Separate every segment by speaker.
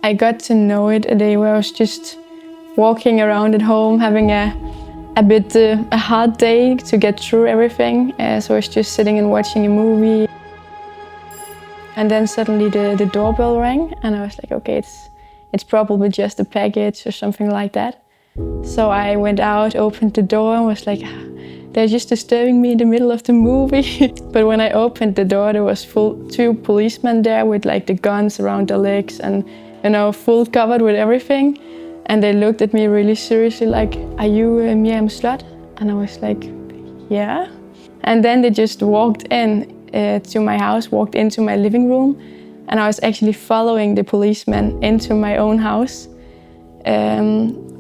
Speaker 1: I got to know it a day where I was just walking around at home, having a hard day to get through everything. So I was just sitting and watching a movie. And then suddenly the doorbell rang, and I was like, okay, it's probably just a package or something like that. So I went out, opened the door, and was like, they're just disturbing me in the middle of the movie. But when I opened the door, there was two policemen there with like the guns around their legs and, full covered with everything. And they looked at me really seriously, like, are you Mirjam Slot? And I was like, yeah. And then they just walked in to my house, walked into my living room, and I was actually following the policemen into my own house.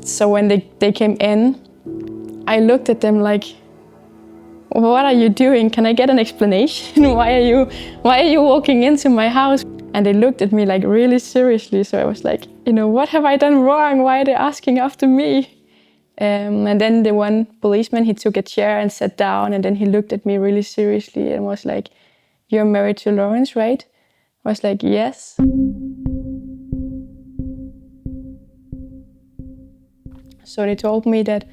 Speaker 1: So when they came in, I looked at them like, what are you doing? Can I get an explanation? Why are you walking into my house? And they looked at me like really seriously. So I was like, what have I done wrong? Why are they asking after me? And then the one policeman, he took a chair and sat down, and then he looked at me really seriously and was like, you're married to Lourens, right? I was like, yes. So they told me that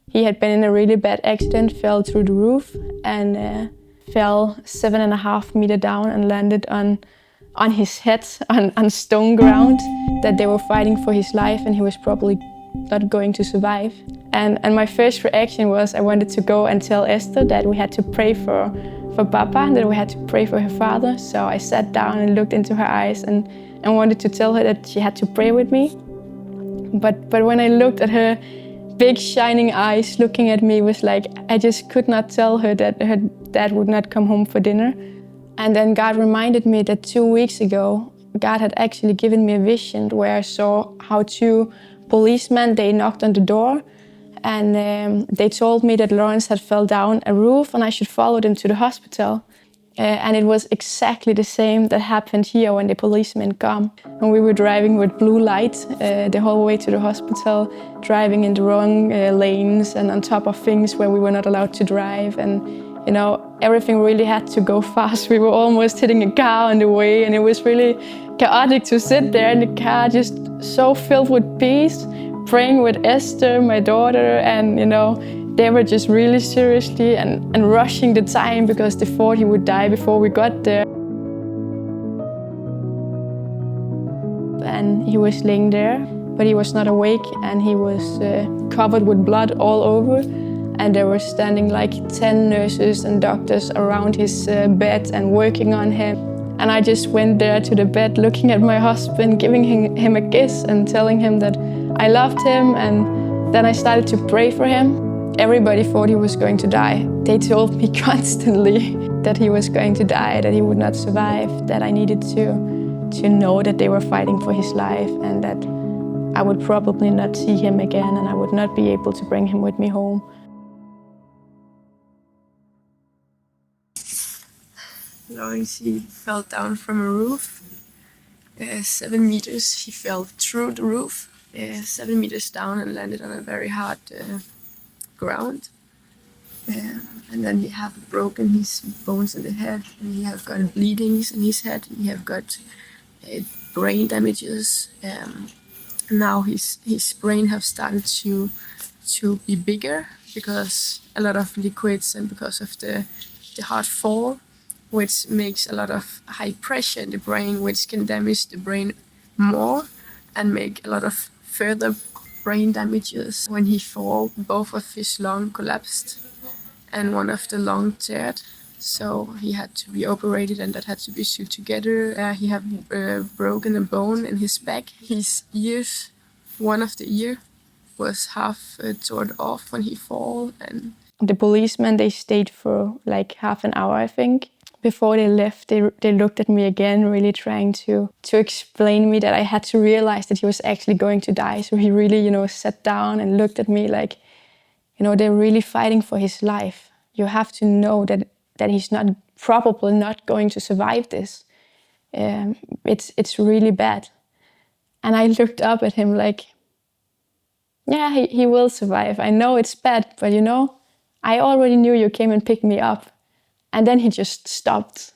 Speaker 1: he had been in a really bad accident, fell through the roof and fell 7.5 meters down and landed on his head on stone ground, that they were fighting for his life and he was probably not going to survive. And my first reaction was I wanted to go and tell Esther that we had to pray for Papa and that we had to pray for her father. So I sat down and looked into her eyes and wanted to tell her that she had to pray with me. But when I looked at her big shining eyes looking at me, was like, I just could not tell her that her dad would not come home for dinner. And then God reminded me that 2 weeks ago, God had actually given me a vision where I saw how 2 policemen, they knocked on the door and they told me that Lourens had fell down a roof and I should follow them to the hospital. And it was exactly the same that happened here when the policemen come. And we were driving with blue light the whole way to the hospital, driving in the wrong lanes and on top of things where we were not allowed to drive. And everything really had to go fast. We were almost hitting a car on the way, and it was really chaotic to sit there in the car, just so filled with peace, praying with Esther, my daughter, and they were just really seriously and rushing the time because they thought he would die before we got there. And he was laying there, but he was not awake, and he was covered with blood all over. And there were standing like 10 nurses and doctors around his bed and working on him. And I just went there to the bed, looking at my husband, giving him a kiss and telling him that I loved him. And then I started to pray for him. Everybody thought he was going to die. They told me constantly that he was going to die, that he would not survive, that I needed to know that they were fighting for his life and that I would probably not see him again and I would not be able to bring him with me home. Lourens, he fell down from a roof, 7 meters. He fell through the roof, 7 meters down and landed on a very hard ground. And then he have broken his bones in the head, and he have got bleedings in his head, and he have got brain damages. Now his brain have started to be bigger because a lot of liquids and because of the hard fall, which makes a lot of high pressure in the brain, which can damage the brain more and make a lot of further brain damages. When he fell, both of his lungs collapsed and one of the lungs teared. So he had to be operated and that had to be sewed together. He had broken a bone in his back. His ears, one of the ear, was half torn off when he fell. And the policemen, they stayed for like half an hour, I think. Before they left, they looked at me again, really trying to explain me that I had to realize that he was actually going to die. So he really, sat down and looked at me like, they're really fighting for his life. You have to know that he's probably not going to survive this. It's really bad. And I looked up at him like, yeah, he will survive. I know it's bad, but I already knew you came and picked me up. And then he just stopped.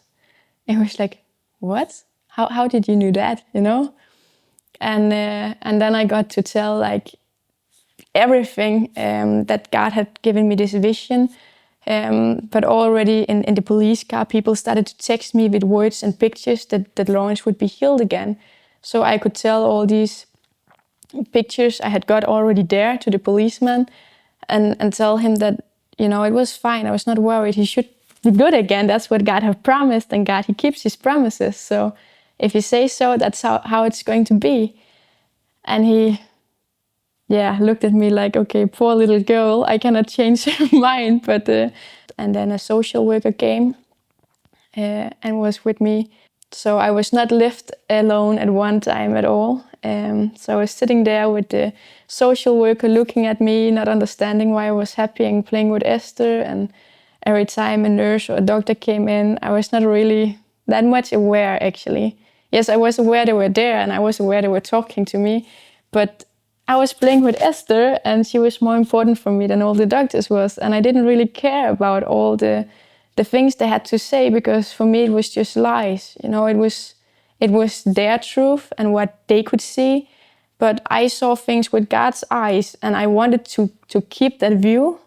Speaker 1: And he was like, what? How did you know that,
Speaker 2: And then I got to tell like everything that God had given me this vision. But already in the police car, people started to text me with words and pictures that Lourens would be healed again. So I could tell all these pictures I had got already there to the policeman and tell him that, you know, it was fine. I was not worried. He should be good again. That's what God had promised, and God, he keeps his promises. So if you say so, that's how it's going to be. And he looked at me like, okay, poor little girl, I cannot change her mind. But and then a social worker came and was with me. So I was not left alone at one time at all. So I was sitting there with the social worker looking at me, not understanding why I was happy and playing with Esther. And every time a nurse or a doctor came in, I was not really that much aware, actually. Yes, I was aware they were there and I was aware they were talking to me, but I was playing with Esther and she was more important for me than all the doctors was. And I didn't really care about all the things they had to say, because for me it was just lies. You know, it was their truth and what they could see. But I saw things with God's eyes and I wanted to keep that view.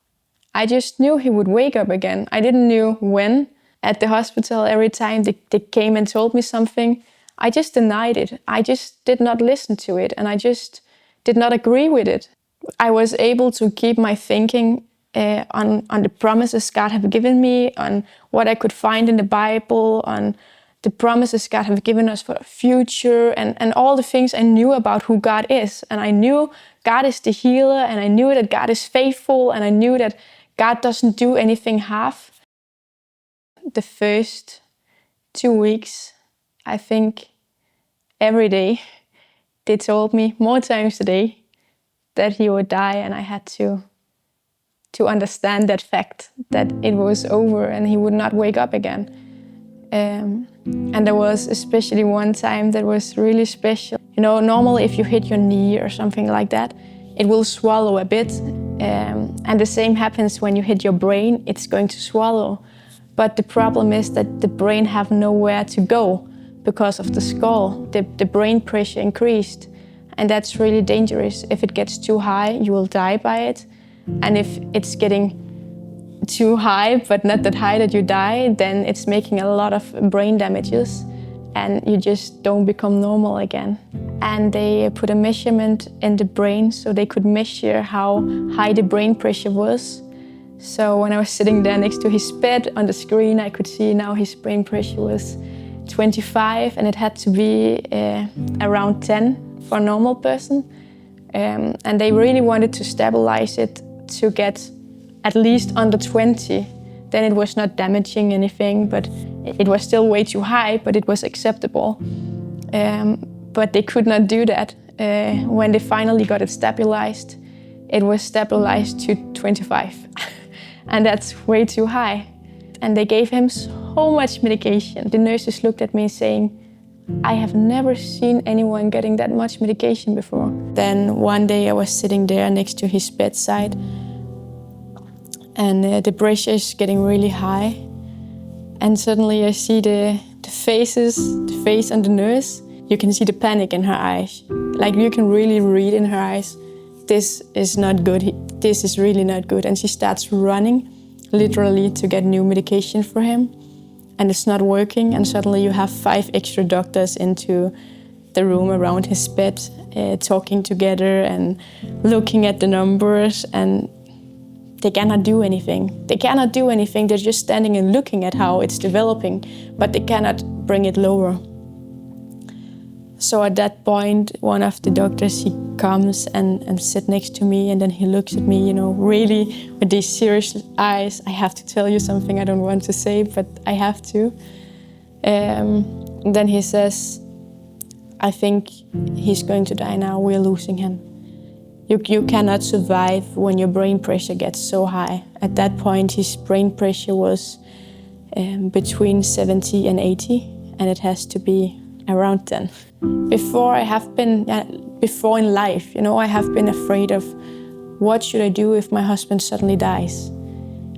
Speaker 2: I just knew he would wake up again. I didn't know when. At the hospital, every time they came and told me something, I just denied it. I just did not listen to it and I just did not agree with it. I was able to keep my thinking on the promises God had given me, on what I could find in the Bible, on the promises God had given us for the future, and all the things I knew about who God is. And I knew God is the healer, and I knew that God is faithful, and I knew that God doesn't do anything half. The first 2 weeks, I think every day, they told me more times a day that he would die, and I had to understand that fact, that it was over and he would not wake up again. And there was especially one time that was really special. You know, normally if you hit your knee or something like that, it will swallow a bit. And the same happens when you hit your brain, it's going to swallow. But the problem is that the brain have nowhere to go because of the skull. The brain pressure increased. And that's really dangerous. If it gets too high, you will die by it. And if it's getting too high, but not that high that you die, then it's making a lot of brain damages and you just don't become normal again. And they put a measurement in the brain so they could measure how high the brain pressure was. So when I was sitting there next to his bed on the screen, I could see now his brain pressure was 25 and it had to be around 10 for a normal person. And they really wanted to stabilize it to get at least under 20. Then it was not damaging anything, but it was still way too high, but it was acceptable. But they could not do that. When they finally got it stabilized, it was stabilized to 25. And that's way too high. And they gave him so much medication. The nurses looked at me saying, I have never seen anyone getting that much medication before. Then one day I was sitting there next to his bedside and the pressure is getting really high. And suddenly I see the face on the nurse. You can see the panic in her eyes. Like you can really read in her eyes, this is not good, this is really not good. And she starts running, literally, to get new medication for him. And it's not working, and suddenly you have 5 extra doctors into the room around his bed, talking together and looking at the numbers, and they cannot do anything. They cannot do anything, they're just standing and looking at how it's developing, but they cannot bring it lower. So at that point, one of the doctors, he comes and sits next to me, and then he looks at me, you know, really with these serious eyes. I have to tell you something I don't want to say, but I have to. Then he says, I think he's going to die now, we're losing him. You cannot survive when your brain pressure gets so high. At that point, his brain pressure was between 70 and 80, and it has to be around 10. Before in life, you know, I have been afraid of what should I do if my husband suddenly dies?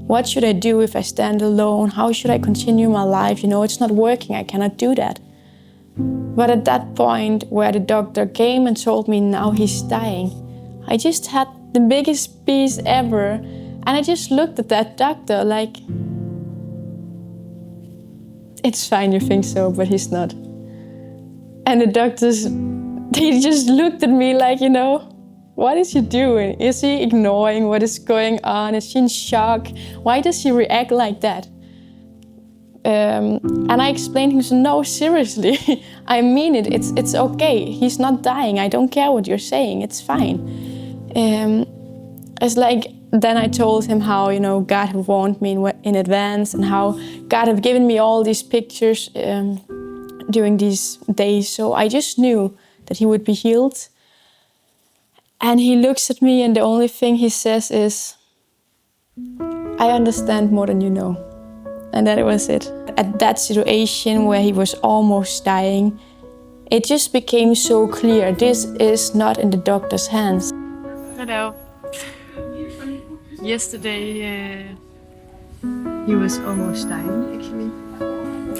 Speaker 2: What should I do if I stand alone? How should I continue my life? You know, it's not working, I cannot do that. But at that point where the doctor came and told me now he's dying, I just had the biggest peace ever. And I just looked at that doctor like, it's fine, you think so, but he's not. And the doctors, they just looked at me like, what is he doing? Is he ignoring what is going on? Is she in shock? Why does he react like that? And I explained to him, no, seriously, I mean it. It's okay. He's not dying. I don't care what you're saying. It's fine. It's like, then I told him how, God had warned me in advance and how God had given me all these pictures during these days. So I just knew that he would be healed. And he looks at me and the only thing he says is, I understand more than you know. And that was it. At that situation where he was almost dying, it just became so clear, this is not in the doctor's hands.
Speaker 1: Hello. Yesterday, he was almost dying, actually.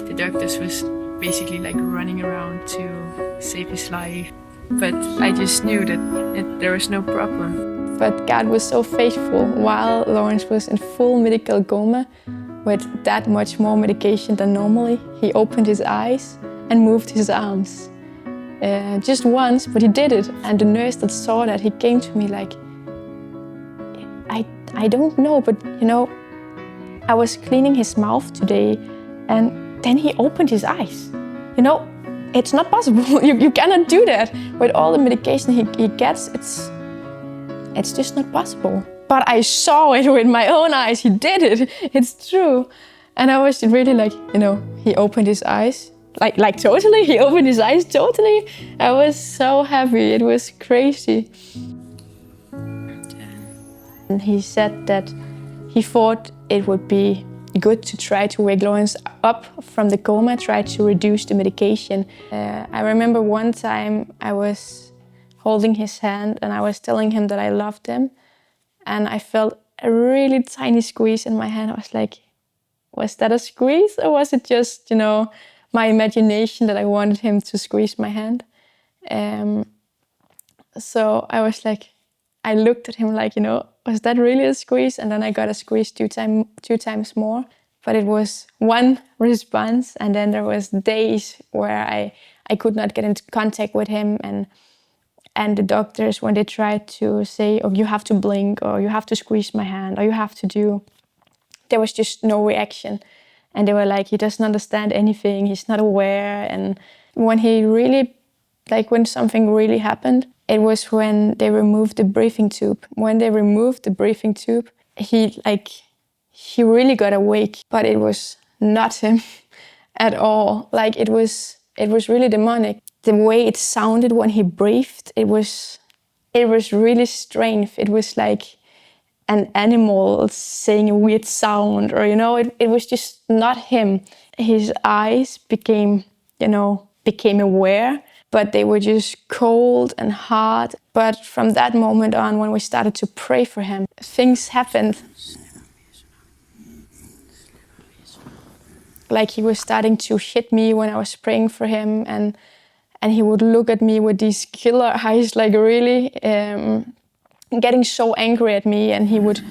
Speaker 1: The doctors was basically like running around to save his life. But I just knew that there was no problem.
Speaker 2: But God was so faithful. While Lourens was in full medical coma, with that much more medication than normally, he opened his eyes and moved his arms. Just once, but he did it. And the nurse that saw that, he came to me like, I don't know, but I was cleaning his mouth today and then he opened his eyes. It's not possible. You cannot do that. With all the medication he gets, it's just not possible. But I saw it with my own eyes. He did it. It's true. And I was really like, he opened his eyes. Like totally. He opened his eyes totally. I was so happy. It was crazy. And he said that he thought it would be good to try to wake Lourens up from the coma, try to reduce the medication. I remember one time I was holding his hand and I was telling him that I loved him. And I felt a really tiny squeeze in my hand. I was like, was that a squeeze? Or was it just, my imagination that I wanted him to squeeze my hand? So I was like, I looked at him like, was that really a squeeze? And then I got a squeeze two times more. But it was one response. And then there was days where I could not get into contact with him. And the doctors, when they tried to say, oh, you have to blink, or you have to squeeze my hand, or you have to do, there was just no reaction. And they were like, he doesn't understand anything, he's not aware. And when he really, when something really happened, it was when they removed the breathing tube. When they removed the breathing tube, he really got awake, but it was not him at all. It was really demonic. The way it sounded when he breathed, it was really strange. It was like an animal saying a weird sound, or it was just not him. His eyes became aware, but they were just cold and hard. But from that moment on, when we started to pray for him, things happened. Like he was starting to hit me when I was praying for him, and he would look at me with these killer eyes, like really getting so angry at me, and he would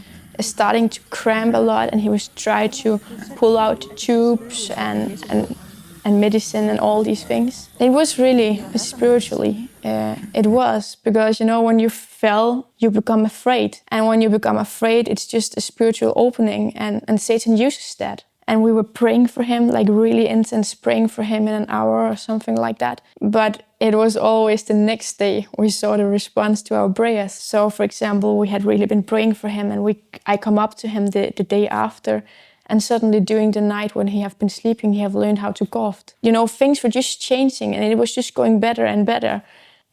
Speaker 2: starting to cramp a lot, and he was trying to pull out tubes and medicine and all these things. It was really spiritually, it was, because when you fell, you become afraid, and when you become afraid, it's just a spiritual opening, and Satan uses that. And we were praying for him, like really intense, praying for him in an hour or something like that. But it was always the next day we saw the response to our prayers. So, for example, we had really been praying for him, and I come up to him the day after, and suddenly during the night when he have been sleeping, he have learned how to cough. Things were just changing, and it was just going better and better.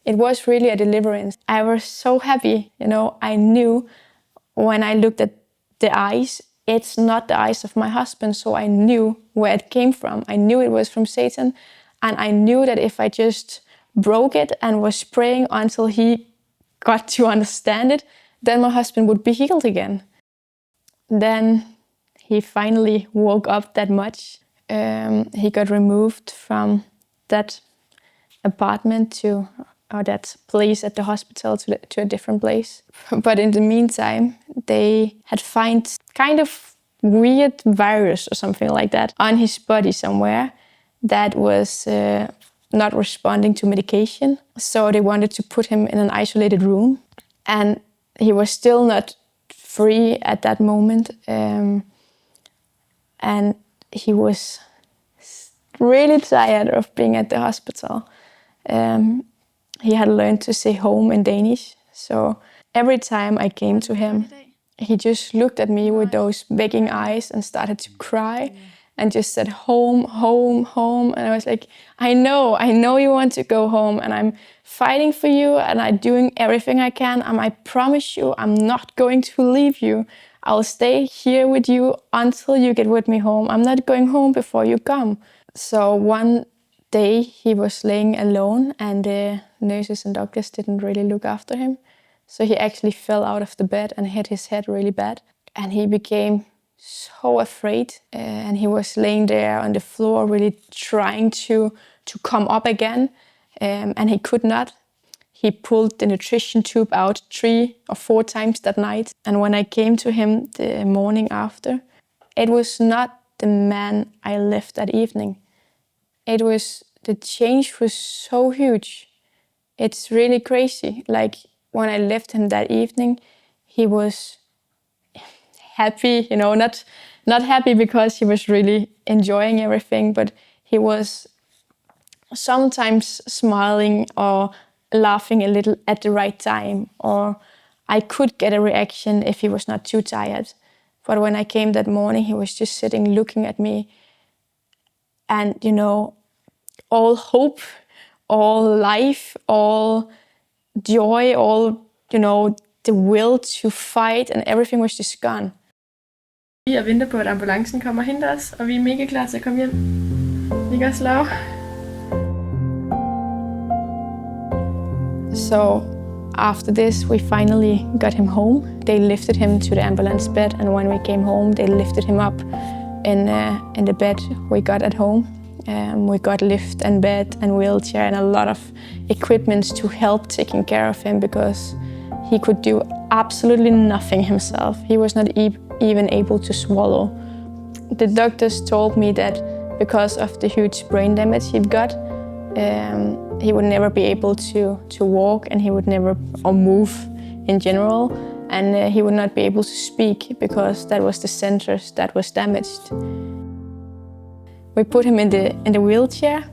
Speaker 2: It was really a deliverance. I was so happy, I knew when I looked at the eyes, it's not the eyes of my husband, so I knew where it came from. I knew it was from Satan, and I knew that if I just broke it and was praying until he got to understand it, then my husband would be healed again. Then he finally woke up that much. He got removed from that apartment or that place at the hospital to a different place. But in the meantime, they had found kind of weird virus or something like that on his body somewhere that was not responding to medication. So they wanted to put him in an isolated room. And he was still not free at that moment. And he was really tired of being at the hospital. He had learned to say home in Danish. So every time I came to him, he just looked at me with those begging eyes and started to cry and just said, home, home, home. And I was like, I know you want to go home, and I'm fighting for you and I'm doing everything I can. And I promise you, I'm not going to leave you. I'll stay here with you until you get with me home. I'm not going home before you come. So one day he was laying alone and the nurses and doctors didn't really look after him. So he actually fell out of the bed and hit his head really bad. And he became so afraid. And he was laying there on the floor really trying to come up again. And he could not. He pulled the nutrition tube out 3 or 4 times that night. And when I came to him the morning after, it was not the man I left that evening. The change was so huge. It's really crazy. Like when I left him that evening, he was happy, not happy because he was really enjoying everything, but he was sometimes smiling or laughing a little at the right time, or I could get a reaction if he was not too tired. But when I came that morning, he was just sitting looking at me, and all hope, all life, all joy, all the will to fight, and everything was just gone.
Speaker 1: Vi venter på, at ambulancen kommer og henter os, og vi er mega klar til at komme hjem. Ikke også, Laura?
Speaker 2: So after this, we finally got him home. They lifted him to the ambulance bed, and when we came home, they lifted him up in the bed we got at home. We got lift and bed and wheelchair and a lot of equipment to help taking care of him, because he could do absolutely nothing himself. He was not even able to swallow. The doctors told me that because of the huge brain damage he got, he would never be able to walk, and he would never move in general, and he would not be able to speak because that was the centers that was damaged. We put him in the wheelchair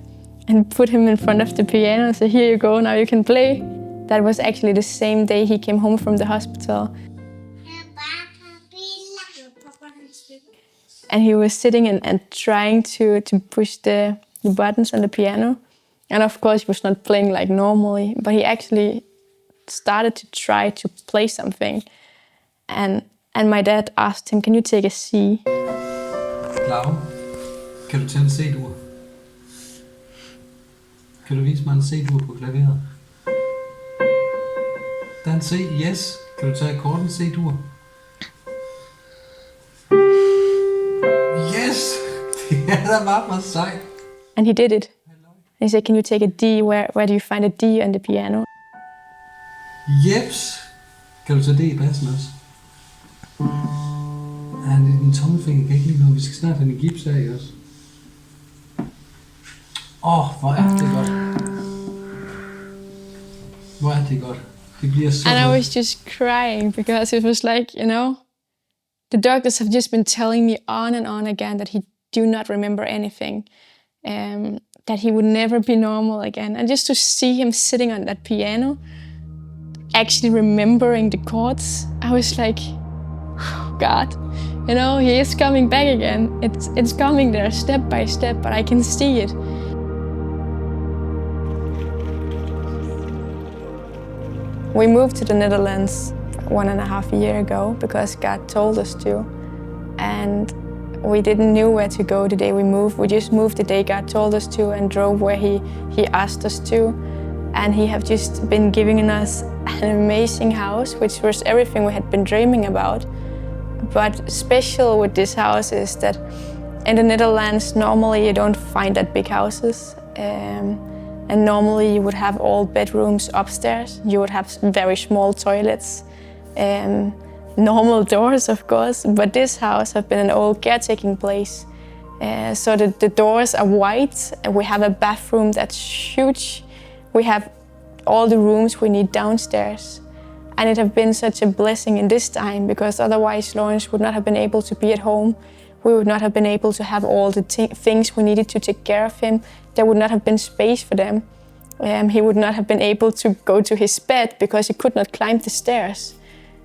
Speaker 2: and put him in front of the piano and said, here you go, now you can play. That was actually the same day he came home from the hospital. And he was sitting and trying to push the buttons on the piano. And of course he was not playing like normally, but he actually started to try to play something. And my dad asked him, can you take a C?
Speaker 3: Laura, kan du tænde en C-dur? Kan du vise mig en C-dur på klaveret? Der er en C, yes. Kan du tage akkorden C-dur? Yes! Det er da bare for sejt.
Speaker 2: And he did it. And he said, can you take a D? Where do you find a D on the piano?
Speaker 3: Jeps! Kan du tage D i bassen også? Ja, din tommelfinger kan ikke lide noget. Vi skal snart have en gips af også. Hvor er det godt. Hvor er det godt. Det bliver så
Speaker 2: And I
Speaker 3: godt.
Speaker 2: was just crying because it was like, the doctors have just been telling me on and on again that he do not remember anything. That he would never be normal again. And just to see him sitting on that piano, actually remembering the chords, I was like, oh God, he is coming back again. It's coming there step by step, but I can see it. We moved to the Netherlands 1.5 years ago because God told us to. And we didn't know where to go the day we moved. We just moved the day God told us to and drove where he asked us to. And he have just been giving us an amazing house, which was everything we had been dreaming about. But special with this house is that in the Netherlands, normally you don't find that big houses. And normally you would have all bedrooms upstairs. You would have very small toilets, normal doors, of course. But this house has been an old caretaking place. So the doors are white, and we have a bathroom that's huge. We have all the rooms we need downstairs. And it has been such a blessing in this time, because otherwise Lourens would not have been able to be at home. We would not have been able to have all the things we needed to take care of him. There would not have been space for them. He would not have been able to go to his bed because he could not climb the stairs.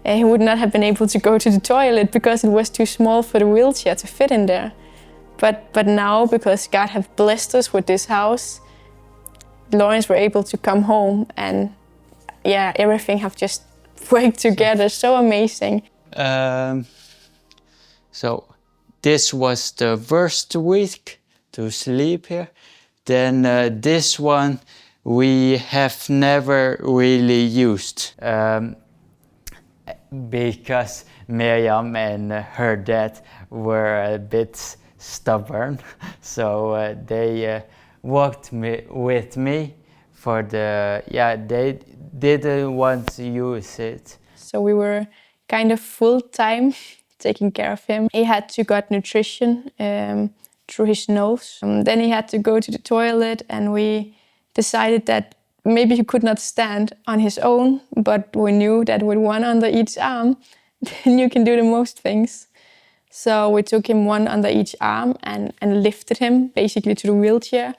Speaker 2: He would not have been able to go to the toilet because it was too small for the wheelchair to fit in there. But now, because God have blessed us with this house, Lourens were able to come home, and yeah, everything have just worked together. So amazing.
Speaker 4: So this was the first week to sleep here. Then this one we have never really used because Mirjam and her dad were a bit stubborn. So they walked with me for they didn't want to use it.
Speaker 2: So we were kind of full-time taking care of him. He had to get nutrition through his nose. Then he had to go to the toilet, and we decided that maybe he could not stand on his own, but we knew that with one under each arm, then you can do the most things. So we took him one under each arm and lifted him basically to the wheelchair,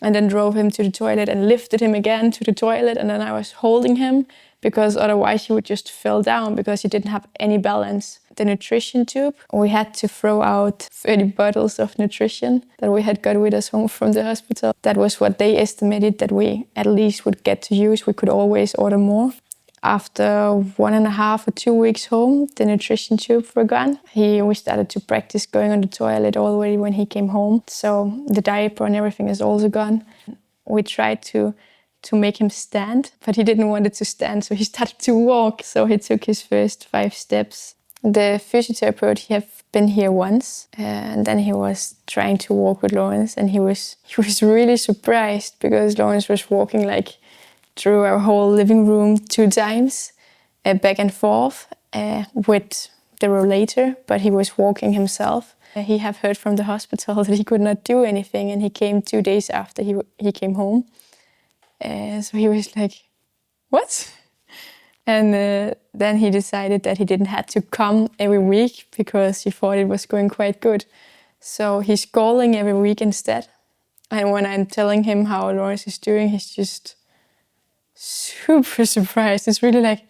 Speaker 2: and then drove him to the toilet and lifted him again to the toilet. And then I was holding him, because otherwise he would just fall down because he didn't have any balance. The nutrition tube, we had to throw out 30 bottles of nutrition that we had got with us home from the hospital. That was what they estimated that we at least would get to use. We could always order more. After 1.5 or 2 weeks home, the nutrition tube were gone. We started to practice going on the toilet already when he came home. So the diaper and everything is also gone. We tried to make him stand, but he didn't want it to stand, so he started to walk. So he took his first 5 steps. The physiotherapist, he had been here once, and then he was trying to walk with Lourens, and he was really surprised, because Lourens was walking like through our whole living room 2 times, back and forth with the rollator, but he was walking himself. He had heard from the hospital that he could not do anything, and he came 2 days after he came home. So he was like, what? And then he decided that he didn't have to come every week, because he thought it was going quite good. So he's calling every week instead. And when I'm telling him how Lourens is doing, he's just super surprised. It's really like,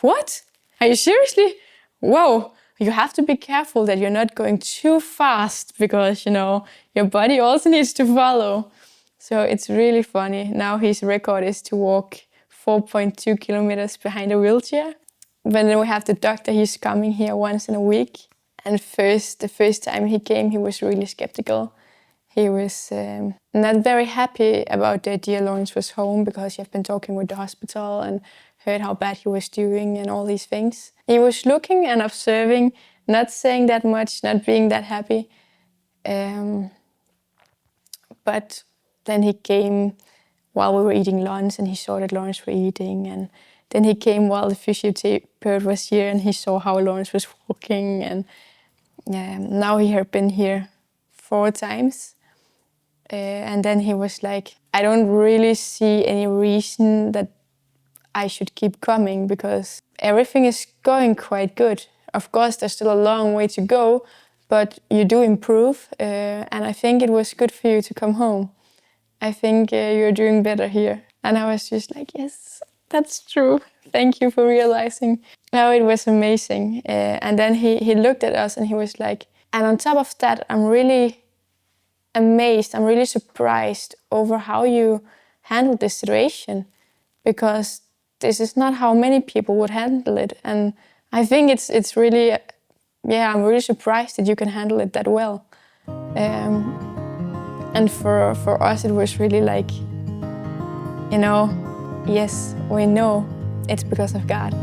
Speaker 2: what? Are you seriously? Whoa, you have to be careful that you're not going too fast, because, you know, your body also needs to follow. So it's really funny. Now his record is to walk 4.2 kilometers behind a wheelchair. But then we have the doctor, he's coming here once in a week. And the first time he came, he was really skeptical. He was not very happy about the idea Lourens was home, because he had been talking with the hospital and heard how bad he was doing and all these things. He was looking and observing, not saying that much, not being that happy. But then he came while we were eating lunch, and he saw that Lourens were eating. And then he came while the physiotherapist was here, and he saw how Lourens was walking. And now he had been here 4 times. And then he was like, I don't really see any reason that I should keep coming, because everything is going quite good. Of course, there's still a long way to go, but you do improve. And I think it was good for you to come home. I think you're doing better here. And I was just like, yes, that's true. Thank you for realizing. No, it was amazing. And then he looked at us, and he was like, and on top of that, I'm really amazed, I'm really surprised over how you handled this situation, because this is not how many people would handle it. And I think it's really, I'm really surprised that you can handle it that well. And for us, it was really like, you know, yes, we know it's because of God.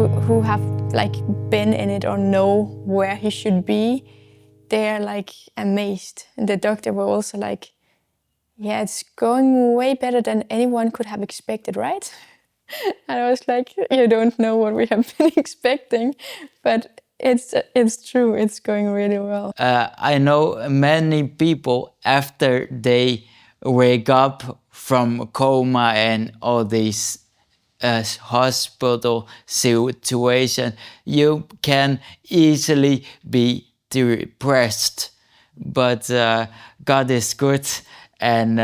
Speaker 2: who have like been in it or know where he should be, they're like amazed. And the doctor were also like, yeah, it's going way better than anyone could have expected, right? And I was like, you don't know what we have been expecting, but it's true, it's going really well.
Speaker 4: I know many people after they wake up from coma and all these hospital situation, you can easily be depressed. But God is good, and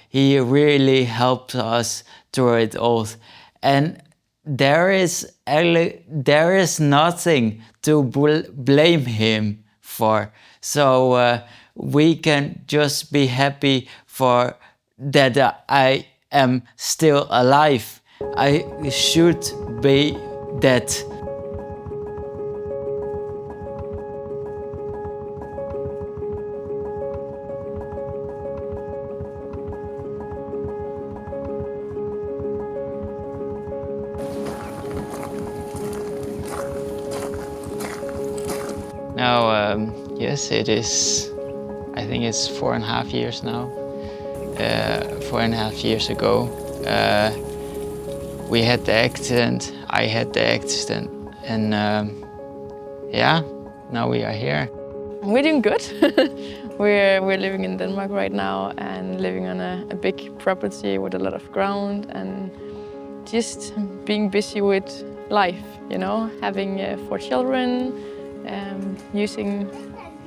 Speaker 4: He really helped us through it all. And there is nothing to blame Him for. So we can just be happy for that I am still alive. I should be that. Now, yes, it is. I think it's 4.5 years now. 4.5 years ago, we had the accident. I had the accident, and yeah, now we are here.
Speaker 2: We're doing good. we're living in Denmark right now and living on a big property with a lot of ground and just being busy with life, you know, having 4 children, using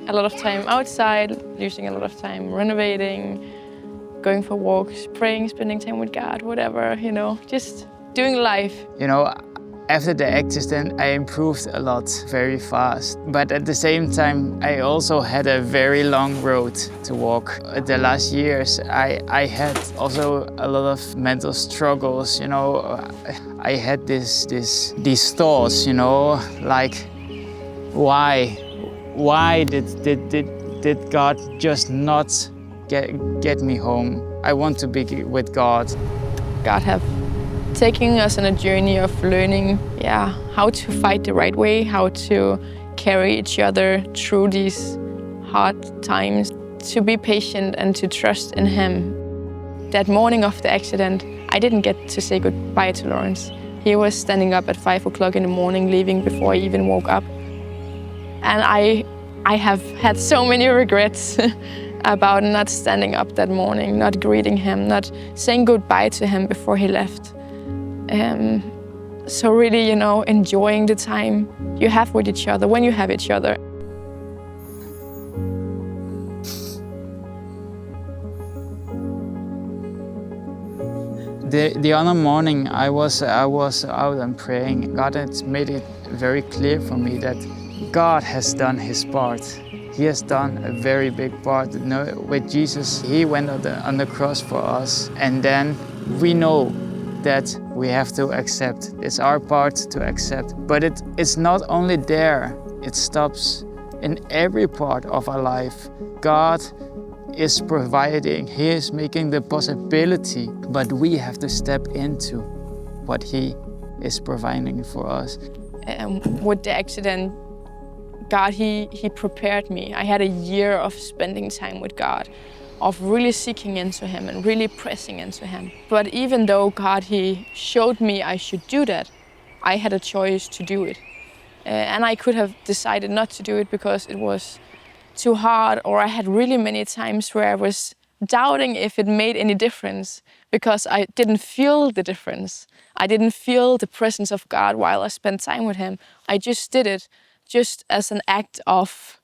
Speaker 2: a lot of time outside, using a lot of time renovating, going for walks, praying, spending time with God, whatever, you know, just doing life.
Speaker 4: You know, after the accident, I improved a lot very fast. But at the same time, I also had a very long road to walk. The last years, I had also a lot of mental struggles, you know. I had these thoughts, you know, like, why did God just not get me home? I want to be with God.
Speaker 2: God have taken us on a journey of learning, how to fight the right way, how to carry each other through these hard times, to be patient and to trust in Him. That morning of the accident, I didn't get to say goodbye to Lourens. He was standing up at 5 o'clock in the morning, leaving before I even woke up. And I have had so many regrets about not standing up that morning, not greeting him, not saying goodbye to him before he left. So really, you know, enjoying the time you have with each other when you have each other.
Speaker 4: The other morning, I was out and praying. God has made it very clear for me that God has done His part. He has done a very big part. You know, with Jesus, He went on the cross for us. And then we know that we have to accept. It's our part to accept. But it's not only there. It stops in every part of our life. God is providing. He is making the possibility. But we have to step into what He is providing for us.
Speaker 2: With the accident, God, He prepared me. I had a year of spending time with God, of really seeking into Him and really pressing into Him. But even though God, He showed me I should do that, I had a choice to do it. And I could have decided not to do it because it was too hard, or I had really many times where I was doubting if it made any difference because I didn't feel the difference. I didn't feel the presence of God while I spent time with Him. I just did it just as an act of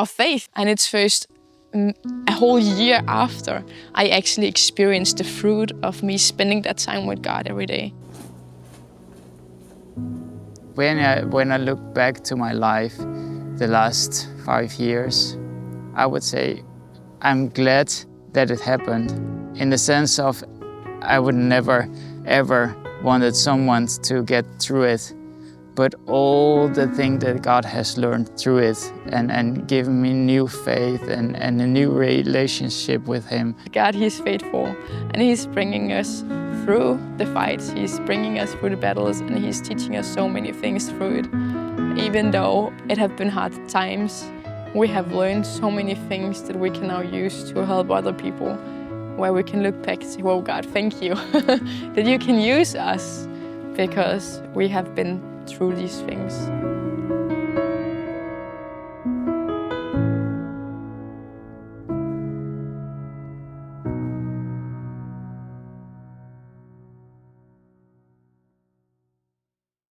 Speaker 2: faith. And it's first a whole year after I actually experienced the fruit of me spending that time with God every day.
Speaker 4: When I look back to my life, the last 5 years, I would say I'm glad that it happened. In the sense of I would never, ever wanted someone to get through it. But all the things that God has learned through it and given me new faith and a new relationship with Him.
Speaker 2: God, He's faithful and He's bringing us through the fights. He's bringing us through the battles, and He's teaching us so many things through it. Even though it have been hard times, we have learned so many things that we can now use to help other people, where we can look back and say, "Whoa, God, thank you that you can use us because we have been through these things."